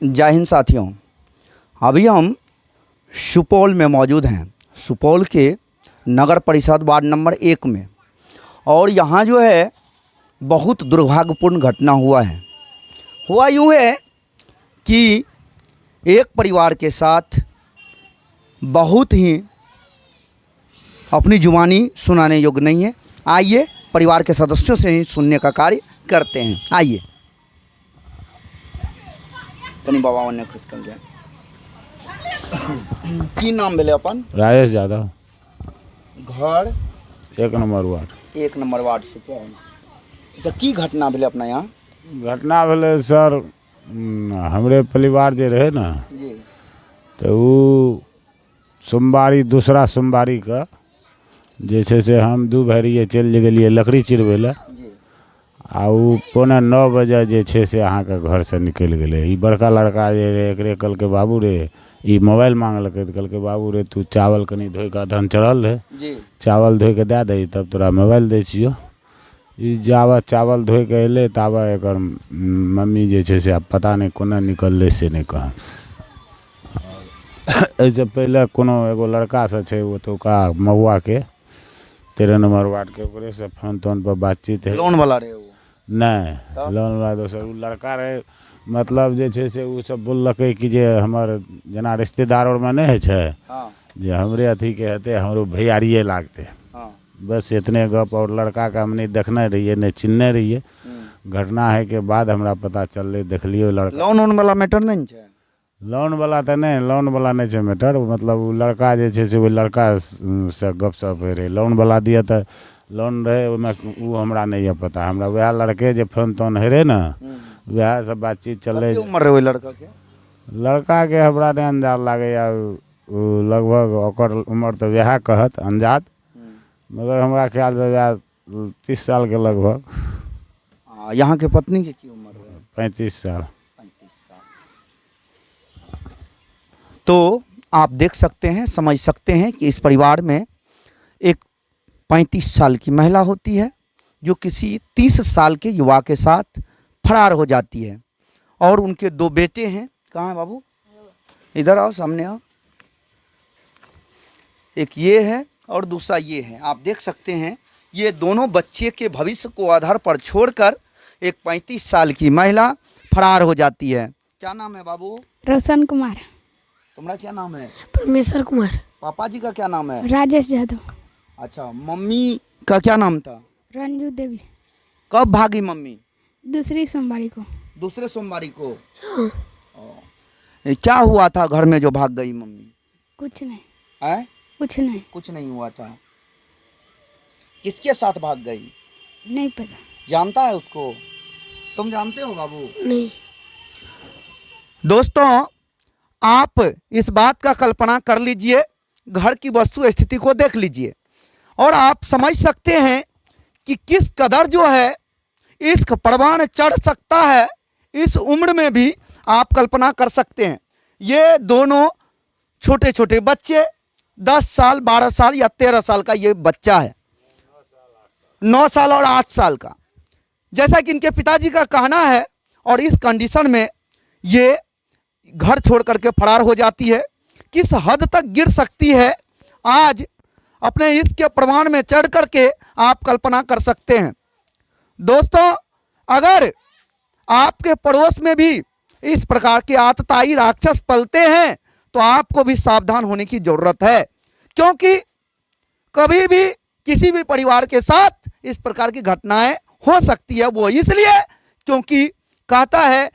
जय हिंद साथियों। अभी हम सुपौल में मौजूद हैं, सुपौल के नगर परिषद वार्ड नंबर 1 में। और यहाँ जो है बहुत दुर्भाग्यपूर्ण घटना हुआ है। हुआ यूँ है कि एक परिवार के साथ बहुत ही अपनी जुबानी सुनाने योग्य नहीं है। आइए परिवार के सदस्यों से ही सुनने का कार्य करते हैं। आइए तनी बाबा ने खुश कर जाए। की नाम भेले अपन? राजेश यादव, घर 1 number ward. 1 number ward Supaul. अच्छा, की घटना भेले अपना यहाँ? घटना भेलै सर, हमरे परिवार जे रहे ना, जी तो वो सोमवारी दूसरा सोमवारी का जे छै से हम 2 भाई चलि गेलिए लकड़ी चिरबै लए। जी आ वो 9:15 बजे जे छै से अहाँके घर से निकलि गेलै। ई बड़का लड़का जे रहे एकरे कहलकै बाबू रे, ई मोबाइल मांगलकै तऽ कहलकै बाबू रे तू चावल कनी धोइ कऽ अदहन चढ़ल रहे, जी चावल धोइ कऽ दए दही तब तोरा मोबाइल दै छियो। ई जाबऽ चावल धोइ कऽ अयलै ताबऽ एकर मम्मी जे छै से आब पता नहि कोना निकललै से नहि कहब। एहिसँ पहिले कोनो एगो लड़कासँ छै ओतुका महुआके 13 नंबर वार्डके, ओकरेसँ फोन तोन पर बातचीत है। लोन वाला रहे वो? नहीं लोन वाला दोसर उ लड़का रहे। मतलब जे छै से उ सब बोललकै कि जे हमर जेना रिश्तेदार आओरमे नहि होइ छै हाँ जे हमरे अथीके हेतै, हमरो भैयारिए लागतै, हाँ। बस इतने गप। और लड़का के हम नहीं देखने रहिए नहीं चिन्हने रहिए। घटना है के बाद हमरा पता चललै, देखलियो लड़का। लोन वाला मैटर नहीं है? लोन वाला तो नहीं, लोन वाला नहीं है मैटर। मतलब वो लड़का जे छै से वो लड़का से गपशप होइ रहे। लोन वाला दिए तो लोन रहे ओहिमे वो हमरा नहीं है पता। हमरा वह लड़के जे फोन तोन होइ रहे ना, वह सब बातचीत चल। उम्र रहे लड़का के? लड़का के हमरा नहीं अंदाज लागे या लगभग ओकर उम्र तो वह कहत अंदाज, मगर हमरा ख्याल से वह 30 साल के लगभग। यहाँ के पत्नी के की उम्र है? 35 साल। 35 साल। तो आप देख सकते हैं, समझ सकते हैं कि इस परिवार में एक 35 साल की महिला होती है जो किसी 30 साल के युवा के साथ फरार हो जाती है। और उनके 2 बेटे हैं। कहाँ है बाबू? इधर आओ, सामने आओ। एक ये है और दूसरा ये है। आप देख सकते हैं ये दोनों बच्चे के भविष्य को आधार पर छोड़कर एक 35 साल की महिला फरार हो जाती है। क्या नाम है बाबू? रोशन कुमार। तुम्हारा क्या नाम है? परमेश्वर कुमार। पापा जी का क्या नाम है? राजेश यादव। अच्छा, मम्मी का क्या नाम था? रंजू देवी। कब भागी मम्मी? दूसरी सोमवारी को। दूसरे सोमवारी को? क्या हुआ था घर में जो भाग गई मम्मी? कुछ नहीं। है? कुछ नहीं। कुछ नहीं हुआ था। किसके साथ भाग गई? नहीं पता। जानता है उसको? तुम जानते हो बाबू? नहीं। दोस्तों, आप इस बात का कल्पना कर लीजिए, घर की वस्तु स्थिति को देख लीजिए और आप समझ सकते हैं कि किस कदर जो है इश्क परवान चढ़ सकता है। इस उम्र में भी आप कल्पना कर सकते हैं। ये दोनों छोटे छोटे बच्चे, 10 साल 12 साल या 13 साल का ये बच्चा है, 9 साल और 8 साल का, जैसा कि इनके पिताजी का कहना है। और इस कंडीशन में ये घर छोड़ करके फरार हो जाती है। किस हद तक गिर सकती है आज अपने इश्क के प्रमाण में चढ़ करके आप कल्पना कर सकते हैं। दोस्तों, अगर आपके पड़ोस में भी इस प्रकार के आतताई राक्षस पलते हैं तो आपको भी सावधान होने की जरूरत है, क्योंकि कभी भी किसी भी परिवार के साथ इस प्रकार की घटनाएं हो सकती है। वो इसलिए क्योंकि कहता है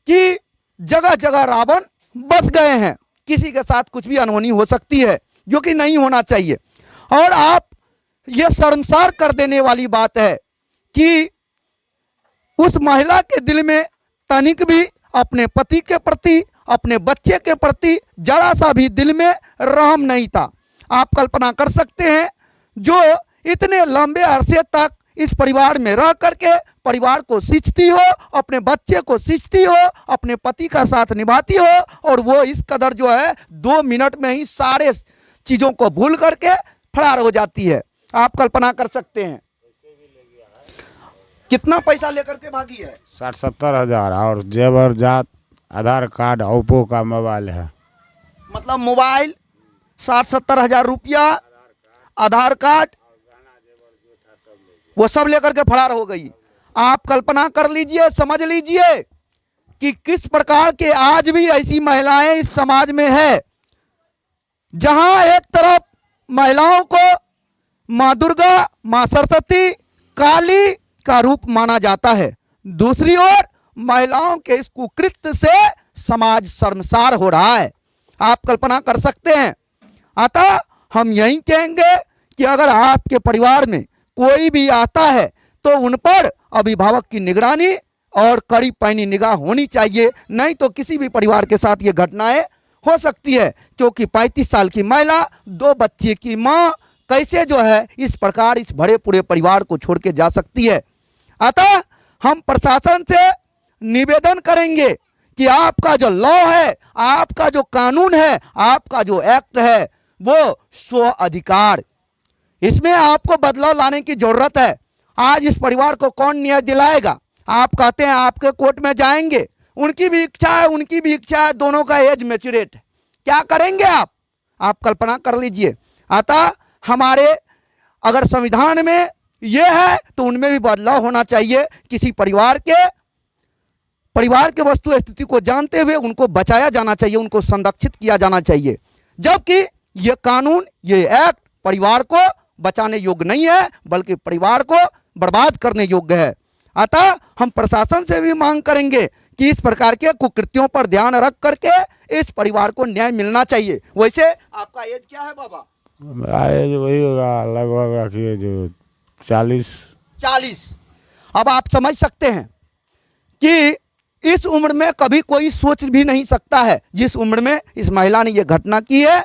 कि जगह जगह रावण बस गए हैं। किसी के साथ कुछ भी अनहोनी हो सकती है जो कि नहीं होना चाहिए। और आप ये शर्मसार कर देने वाली बात है कि उस महिला के दिल में तनिक भी अपने पति के प्रति, अपने बच्चे के प्रति जरा सा भी दिल में रहम नहीं था। आप कल्पना कर सकते हैं, जो इतने लंबे अरसे तक इस परिवार में रह करके परिवार को सींचती हो, अपने बच्चे को सींचती हो, अपने पति का साथ निभाती हो, और वो इस कदर जो है 2 मिनट में ही सारे चीज़ों को भूल करके फरार हो जाती है। आप कल्पना कर सकते हैं कितना पैसा लेकर के भागी है। 60-70 हज़ार और जेवर जात आधार कार्ड ओप्पो का मोबाइल है। मतलब मोबाइल 60-70 हजार रुपया, आधार कार्ड, वो सब लेकर के फरार हो गई। आप कल्पना कर लीजिए, समझ लीजिए कि किस प्रकार के आज भी ऐसी महिलाएं इस समाज में है, जहां एक तरफ महिलाओं को मां दुर्गा, मां सरस्वती, काली का रूप माना जाता है, दूसरी ओर महिलाओं के इस कुकृत्य से समाज शर्मसार हो रहा है। आप कल्पना कर सकते हैं। अतः हम यही कहेंगे कि अगर आपके परिवार में कोई भी आता है तो उन पर अभिभावक की निगरानी और कड़ी पैनी निगाह होनी चाहिए, नहीं तो किसी भी परिवार के साथ ये घटनाएं हो सकती है। क्योंकि 35 साल की महिला, 2 बच्चे की मां कैसे जो है इस प्रकार इस बड़े पूरे परिवार को छोड़ के जा सकती है। अतः हम प्रशासन से निवेदन करेंगे कि आपका जो लॉ है, आपका जो कानून है, आपका जो एक्ट है, वो स्व अधिकार, इसमें आपको बदलाव लाने की जरूरत है। आज इस परिवार को कौन न्याय दिलाएगा? आप कहते हैं आपके कोर्ट में जाएंगे, उनकी भी इच्छा है, उनकी भी इच्छा है, दोनों का एज मैच्योरेट है, क्या करेंगे आप कल्पना कर लीजिए। अतः हमारे अगर संविधान में यह है तो उनमें भी बदलाव होना चाहिए। किसी परिवार के वस्तु स्थिति को जानते हुए उनको बचाया जाना चाहिए, उनको संरक्षित किया जाना चाहिए, जबकि ये कानून, ये एक्ट परिवार को बचाने योग्य नहीं है, बल्कि परिवार को बर्बाद करने योग्य है। अतः हम प्रशासन से भी मांग करेंगे कि इस प्रकार के कुकृत्यों पर ध्यान रख करके इस परिवार को न्याय मिलना चाहिए। वैसे आपका एज क्या है बाबा? एज वही होगा लगभग कि जो 40। अब आप समझ सकते हैं कि इस उम्र में कभी कोई सोच भी नहीं सकता है जिस उम्र में इस महिला ने यह घटना की है।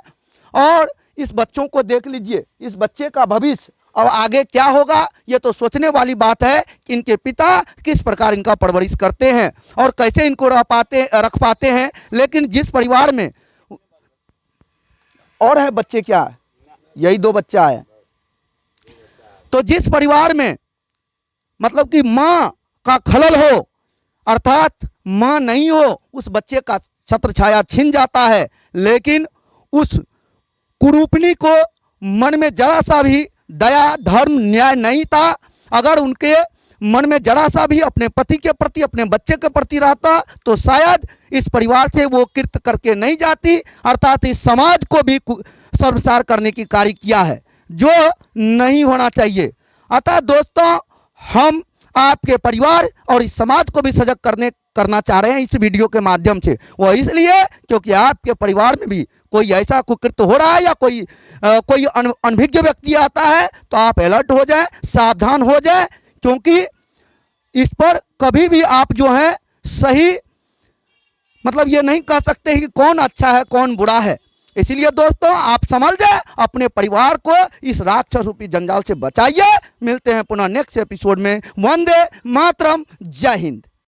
और इस बच्चों को देख लीजिए, इस बच्चे का भविष्य अब आगे क्या होगा, ये तो सोचने वाली बात है कि इनके पिता किस प्रकार इनका परवरिश करते हैं और कैसे इनको रख पाते हैं। लेकिन जिस परिवार में और है बच्चे, क्या है, यही 2 बच्चा है, तो जिस परिवार में मतलब कि मां का खलल हो, अर्थात मां नहीं हो, उस बच्चे का छत्र छाया छिन जाता है। लेकिन उस कुरूपनी को मन में जरा सा भी दया, धर्म, न्याय नहीं था। अगर उनके मन में जरा सा भी अपने पति के प्रति, अपने बच्चे के प्रति रहता तो शायद इस परिवार से वो कृत्य करके नहीं जाती, अर्थात इस समाज को भी शर्मसार करने की कार्य किया है, जो नहीं होना चाहिए। अतः दोस्तों, हम आपके परिवार और इस समाज को भी सजग करना चाह रहे हैं इस वीडियो के माध्यम से। वो इसलिए क्योंकि आपके परिवार में भी कोई ऐसा कुकृत्य हो रहा है या कोई अनभिज्ञ व्यक्ति आता है तो आप अलर्ट हो जाएं, सावधान हो जाएं, क्योंकि इस पर कभी भी आप जो है सही मतलब ये नहीं कह सकते कि कौन अच्छा है कौन बुरा है। इसलिए दोस्तों, आप समझ जाए, अपने परिवार को इस राक्षस रूपी जंजाल से बचाइए। मिलते हैं पुनः नेक्स्ट एपिसोड में। वंदे मातरम, जय हिंद।